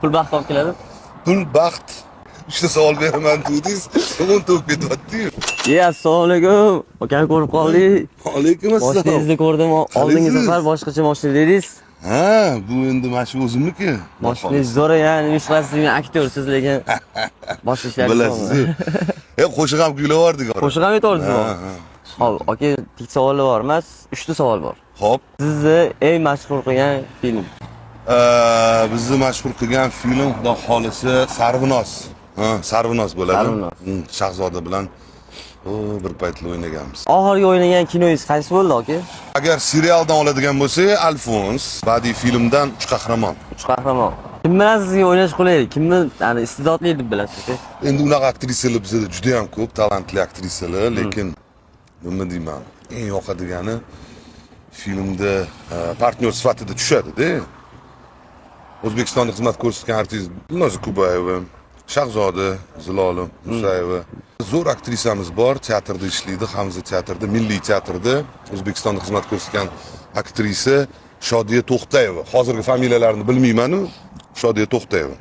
Pul baxt olib keladi. Pul, baxt. 3 ta savol beraman dedingiz. O'n to'p ketyapti-yu. Assalomu alaykum. Akani ko'rib qoldik. Alaykum assalom. Mashinangizni ko'rdim. Oldingi safar boshqacha mashina dedingiz. Ha, bu endi mana shu o'zimniki. Mashinangiz zo'r ekan, yurishqasiz aktyorsiz lekin boshqa ishlar Bilasiz. Qo'shiq ham kuylaverdik. Qo'shiq ham aytordingiz. Xo'p, aka, tik savollar bor emas, 3 ta savol bor. Xo'p. Sizni eng mashhur qilgan film. Bizni mashhur qilgan film xudo xolisi Sarvinoz. Ha, Sarvinoz bo'ladi. Sarvinoz. Shahzoda bilan bir paytlar o'ynaganmiz. Oxirgi o'ynagan kinoyingiz qaysi bo'ldi, aka? Agar serialdan oladigan bo'lsak, Alfons, badiiy filmdan 3 qahramon. 3 qahramon. Kim bilan sizga o'ynash qulay? Kimni, ya'ni iste'dodli deb bilasiz, aka? Endi unaqa aktrisalar bizda juda ham ko'p, talantli aktrisalar, lekin nima deyman, eng yoqadigani filmda partnyor sifatida tushadi-da. O'zbekistonda xizmat ko'rsatgan artist Gulnoza Kubayeva, Shahzoda Zilola Musayeva. Zo'r aktrisamiz bor, teatrda ishlaydi, Hamza teatrida, Milliy teatrda O'zbekistonda xizmat ko'rsatgan aktrisa Shodiya To'xtayeva. Hozirgi familiyalarini bilmayman-u, Shodiya To'xtayeva.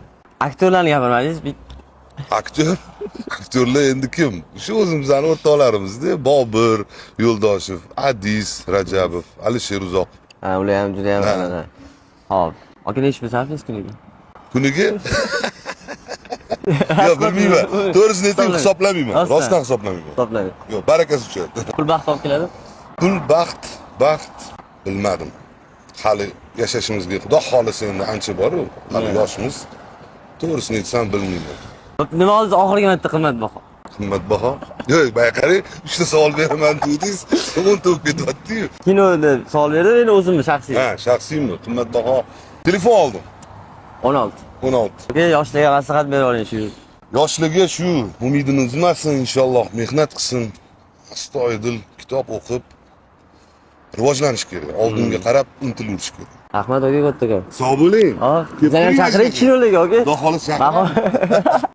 Aktyorlarni gapirmadingiz? Aktyorlar endi kim? Shu o'zimizning o'rtoqlarimizda Bobur, Yo'ldoshev, Adis Rajabov, Alisher Uzoqov. Ha, ular ham juda ham mana. Xo'p. Aka nechi pul sarflaysiz kuniga? Kuniga? Yo'q, bilmayman. To'g'risini aytaymi, hisoblamayman. Rostdan hisoblamayman. Hisoblaydi. Yo'q, barakasi uchun. Pul baxt olib keladi. Pul, baxt bilmadim. Hali yashashimizga xudo xolisa endi ancha bor-ku. Hali yoshimiz. To'g'risini aytsam bilmayman. Nima olsiz oxirgi marta qimmatbaho? Qimmatbaho? Yo'q, bayqaring, 3 ta savol beraman dedingiz. O'n to'p ketyapti-yu. Kinoda savol berdim, endi o'zimni shaxsiy. Ha, shaxsiymi? Qimmatbaho. Telefon oldim. 16. 16. Aka, yoshlarga maslahat bera oling shu. Yoshlarga shu umidini uzmasin, inshaalloh mehnat qilsin. Astoydil kitob o'qib rivojlanish kerak. Oldinga qarab intilish kerak. Rahmat aka, katta aka. Sog' bo'ling. Bizlarni chaqiring kinolarga aka. Xudo xolis chaqiring.